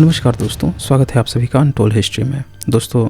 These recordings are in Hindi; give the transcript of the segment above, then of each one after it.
नमस्कार दोस्तों, स्वागत है आप सभी का अनटोल्ड हिस्ट्री में। दोस्तों,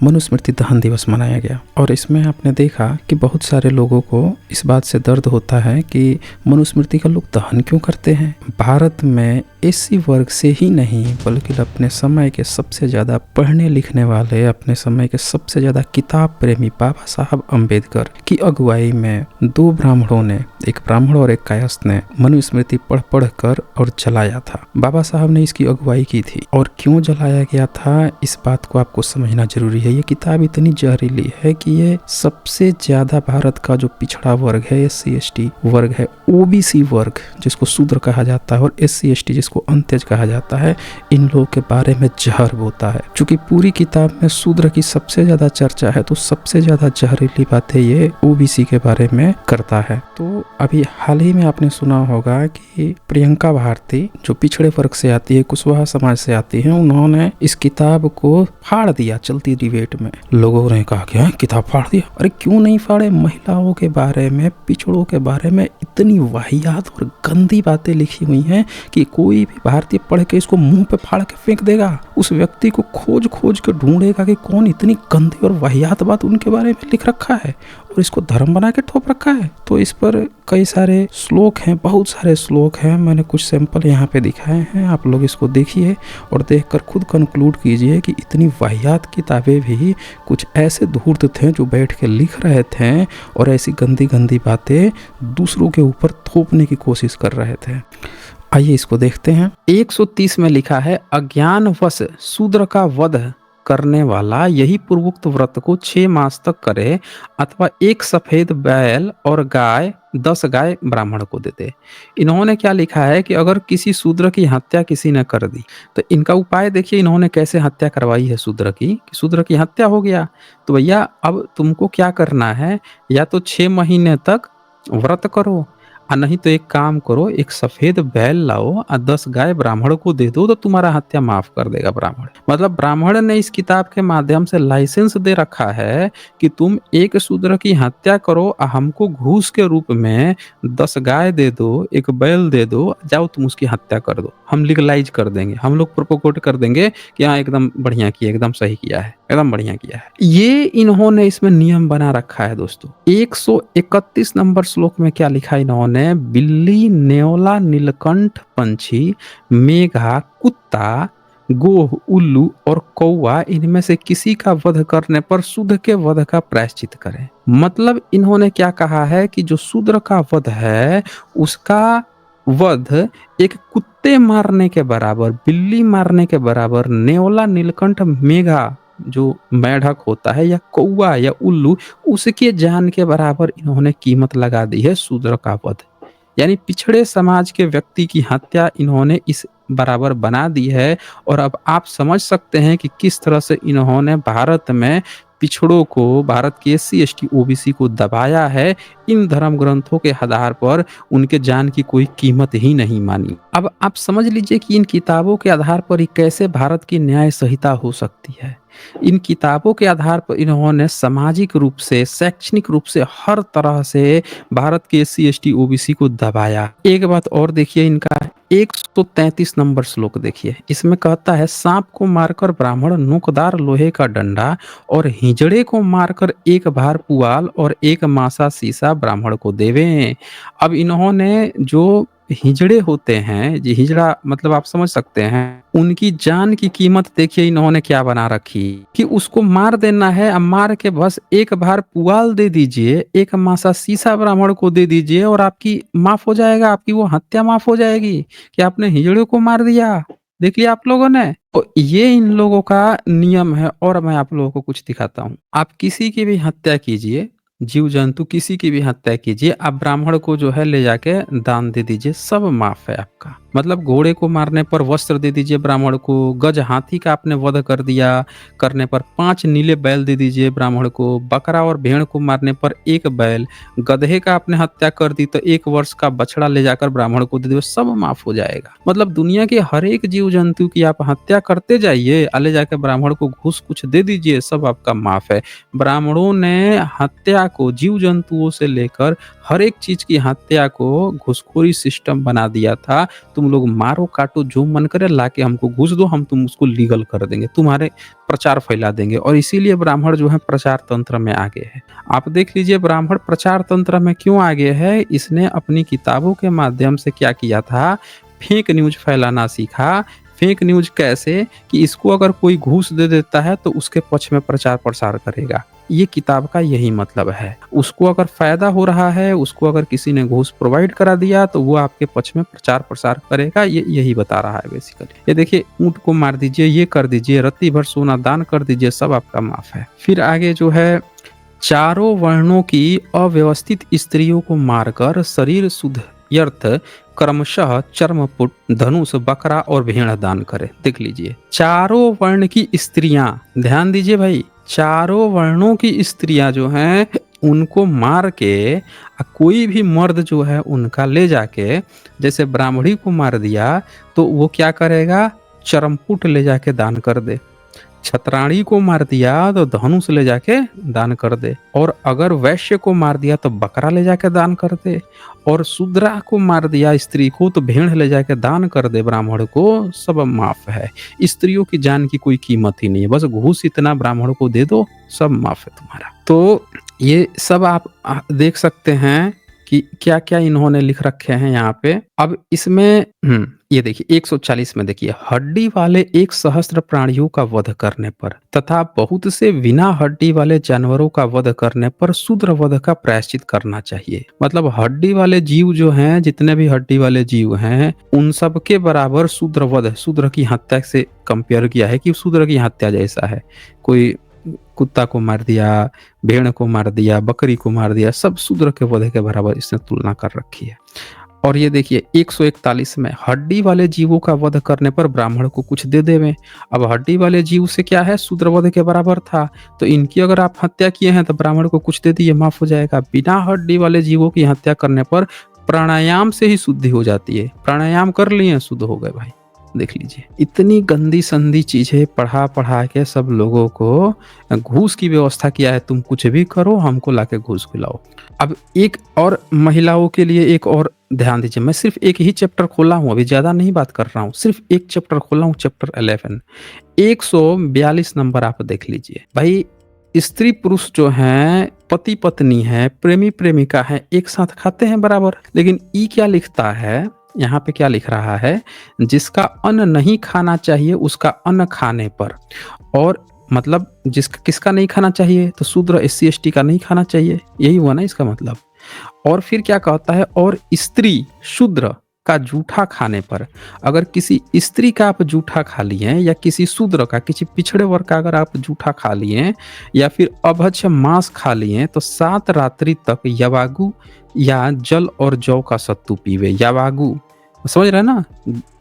मनुस्मृति दहन दिवस मनाया गया और इसमें आपने देखा कि बहुत सारे लोगों को इस बात से दर्द होता है कि मनुस्मृति का लोग दहन क्यों करते हैं। भारत में एससी वर्ग से ही नहीं बल्कि अपने समय के सबसे ज़्यादा पढ़ने लिखने वाले, अपने समय के सबसे ज़्यादा किताब प्रेमी बाबा साहब अम्बेडकर की अगुवाई में दो ब्राह्मणों ने, एक ब्राह्मण और एक कायस्थ ने मनुस्मृति पढ़ कर और जलाया था। बाबा साहब ने इसकी अगुवाई की थी और क्यों जलाया गया था इस बात को आपको समझना जरूरी है। ये किताब इतनी जहरीली है कि ये सबसे ज्यादा भारत का जो पिछड़ा वर्ग है, एससी एसटी वर्ग है, ओबीसी वर्ग जिसको शूद्र कहा जाता है और एससी एसटी जिसको अंत्यज कहा जाता है, इन लोगों के बारे में जहर बोता है। क्योंकि पूरी किताब में शूद्र की सबसे ज्यादा चर्चा है तो सबसे ज्यादा जहरीली बातें ये ओबीसी के बारे में करता है। तो अभी हाल ही में आपने सुना होगा कि प्रियंका भारती जो पिछड़े वर्ग से आती है, कुशवाहा समाज से आती है, उन्होंने इस किताब को फाड़ दिया चलती डिबेट में। लोगों ने कहा कि किताब फाड़ दिया। अरे क्यों नहीं फाड़े? महिलाओं के बारे में, पिछड़ों के बारे में इतनी वाहियात और गंदी बातें लिखी हुई हैं कि कोई भी भारतीय पढ़ के इसको मुंह पे फाड़ के फेंक देगा। उस व्यक्ति को खोज खोज के ढूंढेगा कि कौन इतनी गंदी और वाहियात बात उनके बारे में लिख रखा है और इसको धर्म बना के ठोप रखा है। तो इस पर कई सारे श्लोक हैं, बहुत सारे श्लोक हैं। मैंने कुछ सैंपल यहाँ पे दिखाए हैं, आप लोग इसको देखिए और देखकर खुद कंक्लूड कीजिए कि इतनी वाहियात किताबें भी कुछ ऐसे धूर्त थे जो बैठ के लिख रहे थे और ऐसी गंदी गंदी बातें दूसरों के ऊपर थोपने की कोशिश कर रहे थे। आइए इसको देखते हैं। 130 में लिखा है, अज्ञानवश शूद्र का वध करने वाला यही पूर्वोक्त व्रत को 6 मास तक करे अथवा एक सफेद बैल और गाय 10 गाय ब्राह्मण को दे दे। इन्होंने क्या लिखा है कि अगर किसी शूद्र की हत्या किसी ने कर दी तो इनका उपाय देखिए, इन्होंने कैसे हत्या करवाई है शूद्र की, कि शूद्र की हत्या हो गया तो भैया अब तुमको क्या करना है, या तो 6 महीने तक व्रत करो और नहीं तो एक काम करो, एक सफेद बैल लाओ और 10 गाय ब्राह्मण को दे दो तो तुम्हारा हत्या माफ कर देगा ब्राह्मण। मतलब ब्राह्मण ने इस किताब के माध्यम से लाइसेंस दे रखा है कि तुम एक शूद्र की हत्या करो और हमको घूस के रूप में 10 गाय दे दो, एक बैल दे दो, जाओ तुम उसकी हत्या कर दो, हम लीगलाइज कर देंगे, हम लोग प्रोपोगेट कर देंगे कि हाँ एकदम बढ़िया किया, एकदम सही किया है, एकदम बढ़िया किया है। ये इन्होंने इसमें नियम बना रखा है। दोस्तों 131 नंबर श्लोक में क्या लिखा इन्होंने, बिल्ली, नेवला, नीलकंठ पंछी, मेघा, कुत्ता, गोह, उल्लू और कौवा इनमें से किसी का वध करने पर शूद्र के वध का प्रायश्चित करें। मतलब इन्होंने क्या कहा है कि जो शूद्र का वध है उसका वध एक कुत्ते मारने के बराबर, बिल्ली मारने के बराबर, नेवला, नीलकंठ, मेघा जो मेढक होता है या कौवा या उल्लू, उसके जान के बराबर इन्होंने कीमत लगा दी है शूद्र का वध। यानी पिछड़े समाज के व्यक्ति की हत्या इन्होंने इस बराबर बना दी है। और अब आप समझ सकते हैं कि किस तरह से इन्होंने भारत में पिछड़ों को, भारत के एससी एसटी ओबीसी को दबाया है। इन धर्म ग्रंथों के आधार पर उनके जान की कोई कीमत ही नहीं मानी। अब आप समझ लीजिए कि इन किताबों के आधार पर ही कैसे भारत की न्याय संहिता हो सकती है। इन किताबों के आधार पर इन्होंने सामाजिक रूप से, शैक्षणिक रूप से, हर तरह से भारत के एससी एसटी ओबीसी को दबाया। एक बात और देखिए, इनका 133 नंबर श्लोक देखिए, इसमें कहता है, सांप को मारकर ब्राह्मण नोकदार लोहे का डंडा और हिजड़े को मारकर एक भार पुआल और एक मासा सीसा ब्राह्मण को देवे। अब इन्होंने जो हिजड़े होते हैं, जी हिजड़ा मतलब आप समझ सकते हैं, उनकी जान की कीमत देखिए इन्होंने क्या बना रखी कि उसको मार देना है। अब मार के बस एक बार पुआल दे दीजिए, एक मासा सीसा ब्राह्मण को दे दीजिए और आपकी माफ हो जाएगा, आपकी वो हत्या माफ हो जाएगी कि आपने हिजड़े को मार दिया। देख लिया आप लोगों ने। तो ये इन लोगों का नियम है। और मैं आप लोगों को कुछ दिखाता हूँ। आप किसी की भी हत्या कीजिए, जीव जंतु किसी की भी हत्या कीजिए, आप ब्राह्मण को जो है ले जाके दान दे दीजिए, सब माफ है आपका। मतलब घोड़े को मारने पर वस्त्र दे दीजिए ब्राह्मण को, गज हाथी का आपने वध कर दिया करने पर 5 नीले बैल दे दीजिए ब्राह्मण को, बकरा और भेड़ को मारने पर 1 बैल, गधे का आपने हत्या कर दी तो 1 वर्ष का बछड़ा ले जाकर ब्राह्मण को दे दीजिए, सब माफ हो जाएगा। मतलब दुनिया के हर एक जीव जंतु की आप हत्या करते जाइए, ले जाकर ब्राह्मण को घूस कुछ दे दीजिए, सब आपका माफ है। ब्राह्मणों ने हत्या को, जीव जंतुओं से लेकर हर एक चीज की हत्या को घुसखोरी सिस्टम बना दिया था। तुम तुम लोग मारो काटो जो मन करे ला के हमको घूस दो, हम तुम उसको लीगल कर देंगे, तुम्हारे प्रचार फैला देंगे। और इसीलिए ब्राह्मण जो है प्रचार तंत्र में आगे है। आप देख लीजिए ब्राह्मण प्रचार तंत्र में क्यों आगे है। इसने अपनी किताबों के माध्यम से क्या किया था, फेक न्यूज फैलाना सीखा। फेक न्यूज कैसे कि इसको अगर कोई घूस दे देता है तो उसके पक्ष में प्रचार प्रसार करेगा। ये किताब का यही मतलब है। उसको अगर फायदा हो रहा है, उसको अगर किसी ने घूस प्रोवाइड करा दिया तो वो आपके पक्ष में प्रचार प्रसार करेगा। ये यही बता रहा है बेसिकली। ये देखिए, ऊंट को मार दीजिए, ये कर दीजिए, रत्ती भर सोना दान कर दीजिए, सब आपका माफ है। फिर आगे जो है, चारों वर्णों की अव्यवस्थित स्त्रियों को मारकर शरीर शुद्ध्यर्थ क्रमशः चर्मपुट, धनुष, बकरा और भेड़ दान करे। देख लीजिए, चारों वर्ण की स्त्रियां, ध्यान दीजिए भाई, चारों वर्णों की स्त्रियां जो हैं उनको मार के कोई भी मर्द जो है उनका ले जाके, जैसे ब्राह्मणी को मार दिया तो वो क्या करेगा, चरमपुट ले जाके दान कर दे। छतराणी को मार दिया तो धनुष ले जाके दान कर दे। और अगर वैश्य को मार दिया तो बकरा ले जाके दान कर दे। और शूद्रा को मार दिया स्त्री को तो भेड़ ले जाके दान कर दे। ब्राह्मण को सब माफ है। स्त्रियों की जान की कोई कीमत ही नहीं है, बस घूस इतना ब्राह्मण को दे दो, सब माफ है तुम्हारा। तो ये सब आप देख सकते हैं कि क्या क्या इन्होंने लिख रखे हैं यहाँ पे। अब इसमें ये देखिए 140 में देखिए, हड्डी वाले 1 सहस्त्र प्राणियों का वध करने पर तथा बहुत से बिना हड्डी वाले जानवरों का वध करने पर शूद्र वध का प्रायश्चित करना चाहिए। मतलब हड्डी वाले जीव जो हैं, जितने भी हड्डी वाले जीव हैं, उन सब के बराबर शूद्र वध, शूद्र की हत्या से कंपेयर किया है कि शूद्र की हत्या जैसा है। कोई कुत्ता को मार दिया, भेड़ को मार दिया, बकरी को मार दिया, सब शूद्र के वध के बराबर इसने तुलना कर रखी है। और ये देखिए 141 में, हड्डी वाले जीवों का वध करने पर ब्राह्मण को कुछ दे देवे। अब हड्डी वाले जीव से क्या है, शूद्र वध के बराबर था, तो इनकी अगर आप हत्या किए हैं तो ब्राह्मण को कुछ दे दिए, माफ हो जाएगा। बिना हड्डी वाले जीवों की हत्या करने पर प्राणायाम से ही शुद्धि हो जाती है। प्राणायाम कर लिए, शुद्ध हो गए भाई। देख लीजिए, इतनी गंदी संदी चीजें पढ़ा के सब लोगों को घूस की व्यवस्था किया है। तुम कुछ भी करो, हमको लाके घूस खिलाओ। अब एक और महिलाओं के लिए एक और ध्यान दीजिए। मैं सिर्फ एक ही चैप्टर खोला हूँ, अभी ज्यादा नहीं बात कर रहा हूँ, सिर्फ एक चैप्टर खोला हूँ, चैप्टर 11 142 नंबर आप देख लीजिए भाई। स्त्री पुरुष जो हैं, पति पत्नी है, प्रेमी प्रेमिका है, एक साथ खाते हैं बराबर। लेकिन ई क्या लिखता है यहाँ पे, क्या लिख रहा है, जिसका अन्न नहीं खाना चाहिए उसका अन्न खाने पर। और मतलब जिसका किसका नहीं खाना चाहिए, तो शूद्र SC ST का नहीं खाना चाहिए, यही हुआ ना इसका मतलब। और फिर क्या कहता है, और स्त्री शूद्र का जूठा खाने पर। अगर किसी स्त्री का आप जूठा खा लिए या किसी शूद्र का, किसी पिछड़े वर्ग का अगर आप जूठा खा लिए या फिर अभक्ष्य मांस खा लिए तो 7 रात्रि तक यवागु या जल और जौ का सत्तू पीवे। यवागु समझ रहे हैं ना,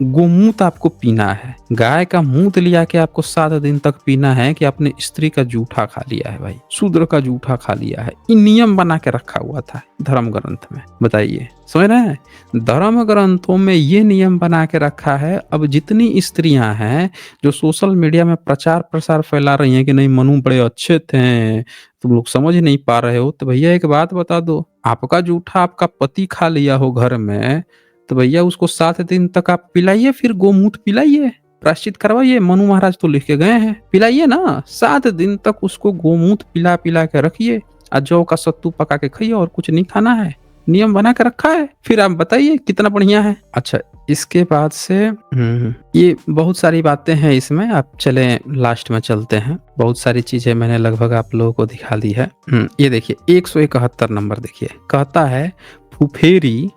गोमूत्र आपको पीना है, गाय का मूत्र लिया के आपको 7 दिन तक पीना है कि आपने स्त्री का जूठा खा लिया है भाई, शूद्र का जूठा खा लिया है। ये नियम बना के रखा हुआ था धर्म ग्रंथ में, बताइए समझ रहे हैं। धर्म ग्रंथों में ये नियम बना के रखा है। अब जितनी स्त्रियां हैं जो सोशल मीडिया में प्रचार प्रसार फैला रही हैं कि नहीं मनु बड़े अच्छे थे, तुम लोग समझ नहीं पा रहे हो, तो भैया एक बात बता दो, आपका जूठा आपका पति खा लिया हो घर में, तो भैया उसको 7 दिन तक आप पिलाइए, फिर गोमूत्र पिलाइए, प्रायश्चित करवाइए। मनु महाराज तो लिख के गए हैं, पिलाइए ना। 7 दिन तक उसको गोमूत्र पिला पिला के रखिए और जौ का सत्तू पका के खाइए, और कुछ नहीं खाना है, नियम बना के रखा है। फिर आप बताइए कितना बढ़िया है। अच्छा, इसके बाद से ये बहुत सारी बातें हैं इसमें, आप चले लास्ट में चलते हैं। बहुत सारी चीजें मैंने लगभग आप लोगों को दिखा दी है। ये देखिए 171 नंबर देखिए, कहता है फुफेरी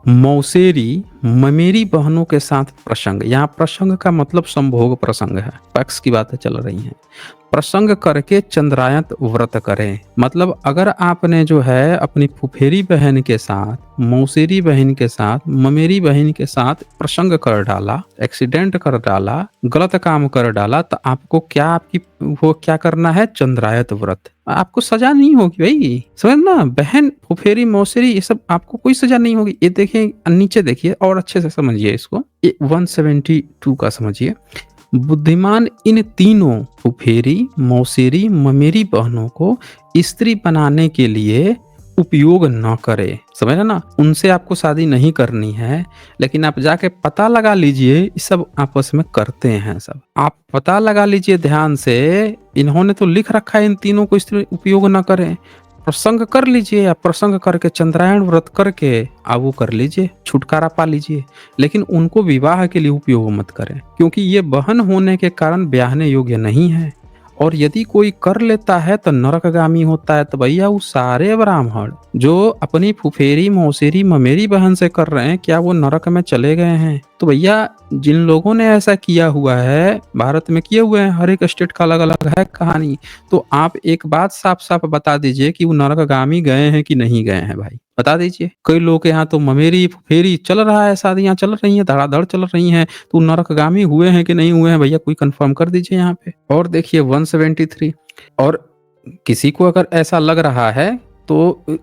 मौसेरी ममेरी बहनों के साथ प्रसंग। यहाँ प्रसंग का मतलब संभोग प्रसंग है, पक्ष की बातें चल रही हैं। प्रसंग करके चंद्रायत व्रत करें। मतलब अगर आपने जो है अपनी फुफेरी बहन के साथ, मौसेरी बहन के साथ, ममेरी बहन के साथ प्रसंग कर डाला, एक्सीडेंट कर डाला, गलत काम कर डाला, तो आपको क्या, आपकी वो क्या करना है, चंद्रायत व्रत। आपको सजा नहीं होगी भाई, समझ ना, बहन फुफेरी मौसेरी ये सब आपको कोई सजा नहीं होगी। ये देखिए नीचे देखिए और अच्छे से समझिए इसको, ये 172 का समझिए। बुद्धिमान इन तीनों फुफेरी मौसेरी ममेरी बहनों को स्त्री बनाने के लिए उपयोग न करे, समझ रहे ना, उनसे आपको शादी नहीं करनी है, लेकिन आप जाके पता लगा लीजिए ये सब आपस में करते हैं सब। आप पता लगा लीजिए ध्यान से, इन्होंने तो लिख रखा है इन तीनों को स्त्री उपयोग न करें। प्रसंग कर लीजिए, या प्रसंग करके चंद्रायण व्रत करके आप वो कर लीजिए, छुटकारा पा लीजिए, लेकिन उनको विवाह के लिए उपयोग मत करें, क्योंकि ये बहन होने के कारण ब्याहने योग्य नहीं है। और यदि कोई कर लेता है तो नरकगामी होता है। तो भैया वो सारे ब्राह्मण जो अपनी फुफेरी मौसेरी ममेरी बहन से कर रहे हैं, क्या वो नरक में चले गए हैं? तो भैया जिन लोगों ने ऐसा किया हुआ है, भारत में किए हुए हैं, हर एक स्टेट का अलग अलग है कहानी। तो आप एक बात साफ साफ बता दीजिए कि वो नरकगामी गए हैं कि नहीं गए हैं भाई, बता दीजिए। कई लोग के यहाँ तो ममेरी फुफेरी चल रहा है, शादियां चल रही हैं, धड़ाधड़ चल रही हैं, तो नरकगामी हुए हैं कि नहीं हुए हैं भैया, कोई कंफर्म कर दीजिए यहाँ पे। और देखिए 173, और किसी को अगर ऐसा लग रहा है तो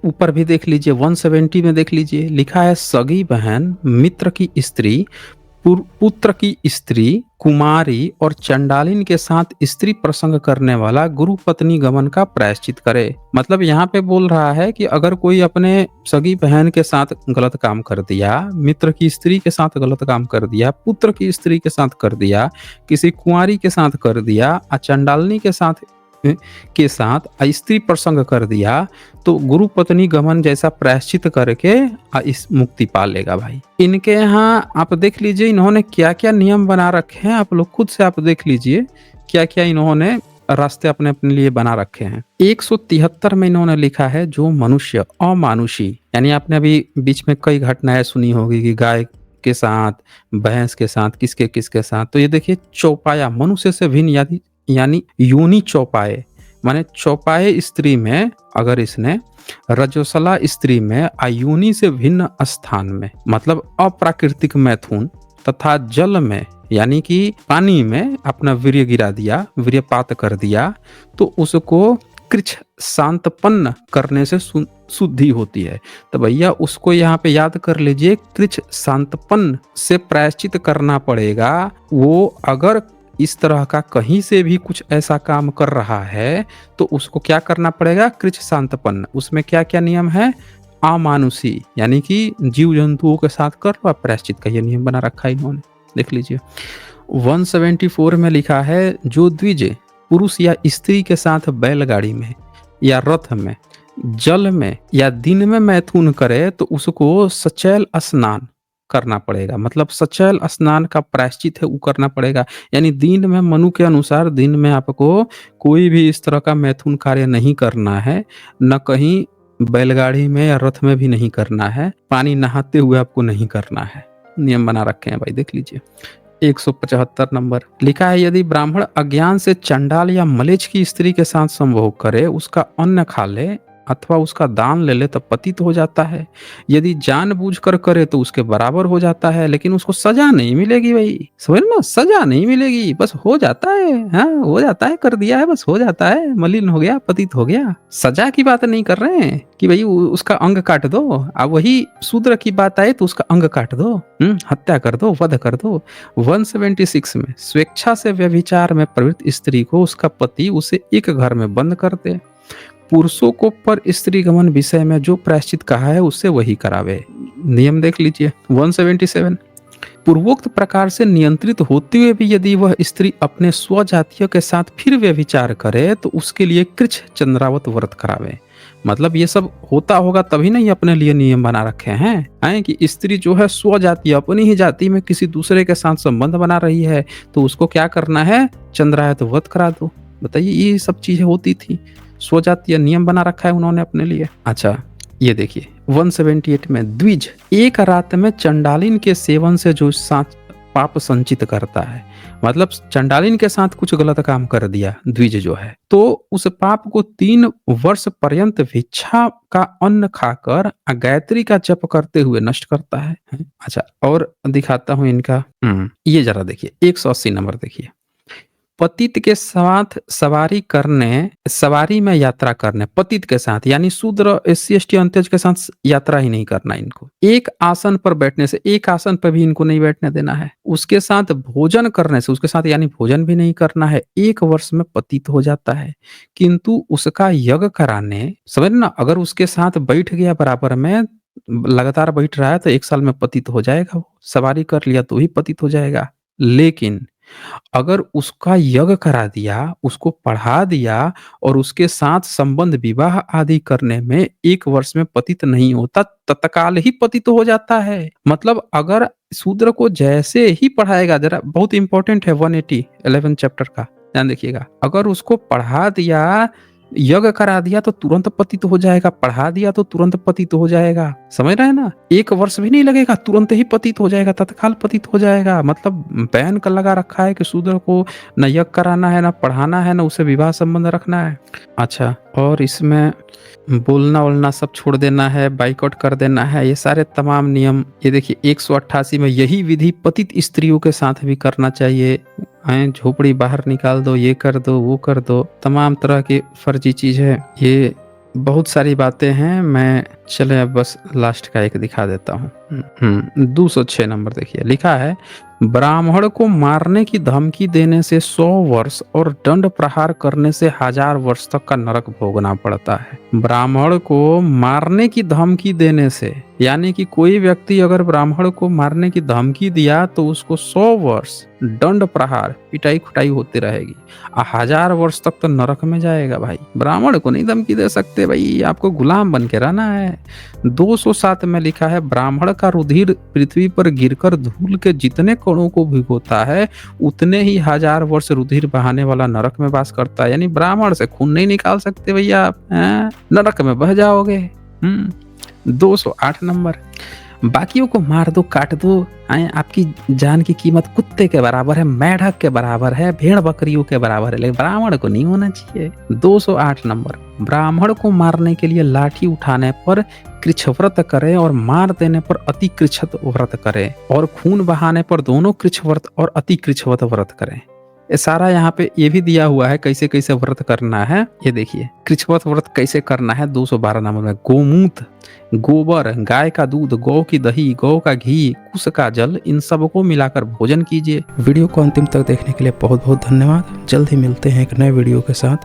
ऊपर भी देख लीजिए, 170 में देख लीजिए, लिखा है सगी बहन, मित्र की स्त्री, पुत्र की स्त्री, कुमारी और चंडालिन के साथ स्त्री प्रसंग करने वाला गुरु पत्नी गमन का प्रायश्चित करे। मतलब यहाँ पे बोल रहा है कि अगर कोई अपने सगी बहन के साथ गलत काम कर दिया, मित्र की स्त्री के साथ गलत काम कर दिया, पुत्र की स्त्री के साथ कर दिया, किसी कुंवारी के साथ कर दिया, चंडालिनी के साथ स्त्री प्रसंग कर दिया, तो गुरु पत्नी गमन जैसा प्रायश्चित करके इस मुक्ति पा लेगा भाई। इनके यहाँ आप देख लीजिए इन्होंने क्या क्या नियम बना रखे हैं, आप लोग खुद से आप देख लीजिए क्या क्या इन्होंने रास्ते अपने अपने लिए बना रखे हैं। 173 में इन्होंने लिखा है जो मनुष्य अमानुषी, यानी आपने अभी बीच में कई घटनाएं सुनी होगी कि गाय के साथ, भैंस के साथ, किसके किसके साथ। तो ये देखिए चौपाया, मनुष्य से भिन्न यानी योनि चौपाए, माने चौपाए स्त्री में अगर इसने, रजोसला स्त्री में, अयोनि से भिन्न स्थान में, मतलब अप्राकृतिक मैथुन, तथा जल में यानी कि पानी में अपना वीर्य गिरा दिया, वीर्यपात कर दिया, तो उसको कृच्छ शांतपन्न करने से शुद्धि होती है। तो भैया उसको यहाँ पे याद कर लीजिए, कृच्छ शांतपन्न से प्रायश्चित करना पड़ेगा। वो अगर इस तरह का कहीं से भी कुछ ऐसा काम कर रहा है तो उसको क्या करना पड़ेगा, कृच्छ शांतपन्न। उसमें क्या क्या नियम है, अमानुषी यानी कि जीव जंतुओं के साथ कर रहा प्रायश्चित का ये नियम बना रखा है इन्होंने, देख लीजिए। 174 में लिखा है जो द्विज पुरुष या स्त्री के साथ बैलगाड़ी में या रथ में, जल में या दिन में मैथुन करे तो उसको सचैल स्नान करना पड़ेगा। मतलब सचैल स्नान का प्रायश्चित है वो करना पड़ेगा, यानी दिन में, मनु के अनुसार दिन में आपको कोई भी इस तरह का मैथुन कार्य नहीं करना है, न कहीं बैलगाड़ी में या रथ में भी नहीं करना है, पानी नहाते हुए आपको नहीं करना है। नियम बना रखे हैं भाई, देख लीजिए। 175 नंबर लिखा है यदि ब्राह्मण अज्ञान से चंडाल या मलेच्छ की स्त्री के साथ संभोग करे, उसका अन्न खा ले अथवा उसका दान ले ले तो पतित हो जाता है। यदि जानबूझकर करे तो उसके बराबर हो जाता है, लेकिन उसको सजा नहीं मिलेगी भाई, समझ ना, सजा नहीं मिलेगी, बस हो जाता है। हाँ हो जाता है, कर दिया है, बस हो जाता है, मलिन हो गया, पतित हो गया। सजा की बात नहीं कर रहे हैं कि भाई उसका अंग काट दो। अब वही शूद्र की बात आए तो उसका अंग काट दो, हत्या कर दो, वध कर दो। 176 में स्वेच्छा से व्यभिचार में प्रवृत्त स्त्री को उसका पति उसे एक घर में बंद कर दे। पुरुषों को पर स्त्री गमन विषय में जो प्रायश्चित कहा है उससे वही करावे। नियम देख लीजिए 177। पूर्वोक्त प्रकार से नियंत्रित होते हुए भी यदि वह स्त्री अपने स्वजातियों के साथ फिर व्यभिचार करे तो उसके लिए कृच्छ चंद्रावत व्रत करावे। मतलब ये सब होता होगा तभी नहीं अपने लिए नियम बना रखे हैं कि स्त्री जो है स्वजातीय, अपनी ही जाति में किसी दूसरे के साथ संबंध बना रही है तो उसको क्या करना है, चंद्रायत व्रत करा दो। बताइए ये सब चीजें होती थी, स्वजातीय नियम बना रखा है उन्होंने अपने लिए। अच्छा ये देखिए 178 में द्विज एक रात में चंडालिन के सेवन से जो पाप संचित करता है, मतलब चंडालिन के साथ कुछ गलत काम कर दिया द्विज जो है, तो उस पाप को 3 वर्ष पर्यंत भिक्षा का अन्न खाकर गायत्री का जप करते हुए नष्ट करता है। अच्छा और दिखाता हूं इनका, ये जरा देखिए 180 नंबर देखिए। पतित के साथ सवारी में यात्रा करने, पतित के साथ यानी शूद्र, एससी एसटी अंत्यज के साथ यात्रा ही नहीं करना इनको। एक आसन पर बैठने से, एक आसन पर भी इनको नहीं बैठने देना है। उसके साथ भोजन करने से, उसके साथ यानी भोजन भी नहीं करना है। 1 वर्ष में पतित हो जाता है, किंतु उसका यज्ञ कराने, समझ ना, अगर उसके साथ बैठ गया बराबर में, लगातार बैठ रहा है तो 1 साल में पतित हो जाएगा वो। सवारी कर लिया तो ही पतित हो जाएगा। लेकिन अगर उसका यज्ञ करा दिया, उसको पढ़ा दिया और उसके साथ संबंध विवाह आदि करने में 1 वर्ष में पतित नहीं होता, तत्काल ही पतित हो जाता है। मतलब अगर शूद्र को जैसे ही पढ़ाएगा, जरा बहुत इंपॉर्टेंट है 180 11 चैप्टर का, ध्यान देखिएगा। अगर उसको पढ़ा दिया, यज्ञ करा दिया तो तुरंत पतित हो जाएगा, पढ़ा दिया तो तुरंत पतित हो जाएगा। समझ रहे हैं ना? 1 वर्ष भी नहीं लगेगा, तुरंत ही पतित हो जाएगा, तत्काल पतित हो जाएगा। मतलब बैन कर लगा रखा है कि शूद्र को न यज्ञ कराना है, न पढ़ाना है, न उसे विवाह संबंध रखना है। अच्छा, और इसमें बोलना-वोलना सब छोड़ देना है, बाइकआउट कर देना है, ये सारे तमाम नियम, ये देखिए 188 में यही विधि पतित स्त्रियों के साथ भी करना चाहिए। झोपड़ी बाहर निकाल दो, ये कर दो, वो कर दो, तमाम तरह की फर्जी चीज है। ये बहुत सारी बातें हैं, मैं चले अब बस लास्ट का एक दिखा देता हूँ। 206 नंबर देखिए, लिखा है ब्राह्मण को मारने की धमकी देने से 100 वर्ष और दंड प्रहार करने से 1000 वर्ष तक का नरक भोगना पड़ता है। ब्राह्मण को मारने की धमकी देने से, यानी कि कोई व्यक्ति अगर ब्राह्मण को मारने की धमकी दिया तो उसको 100 वर्ष दंड प्रहार, पिटाई खुटाई होती रहेगी, 1000 वर्ष तक तो नरक में जाएगा भाई। ब्राह्मण को नहीं धमकी दे सकते भाई, आपको गुलाम बन के रहना है। 207 में लिखा है ब्राह्मण का रुधिर पृथ्वी पर गिरकर धूल के जितने कणों को भिगोता है, उतने ही 1000 वर्ष रुधिर बहाने वाला नरक में वास करता है। यानी ब्राह्मण से खून नहीं निकाल सकते भैया आप, नरक में बह जाओगे। 208 नंबर, बाकियों को मार दो, काट दो, आपकी जान की कीमत कुत्ते के बराबर है, मेढक के बराबर है, भेड़ बकरियों के बराबर है, लेकिन ब्राह्मण को नहीं होना चाहिए। 208 नंबर, ब्राह्मण को मारने के लिए लाठी उठाने पर कृच्छ व्रत करें और मार देने पर अति कृच्छ व्रत करें, और खून बहाने पर दोनों कृच्छ व्रत और अति कृच्छ व्रत करें। ये सारा यहाँ पे ये भी दिया हुआ है कैसे कैसे व्रत करना है। ये देखिए कृच्छ्रवत व्रत कैसे करना है। 212 नंबर में गोमूत्र, गोबर, गाय का दूध, गौ की दही, गौ का घी, कुश का जल, इन सबको मिलाकर भोजन कीजिए। वीडियो को अंतिम तक देखने के लिए बहुत बहुत धन्यवाद। जल्द ही मिलते हैं एक नए वीडियो के साथ।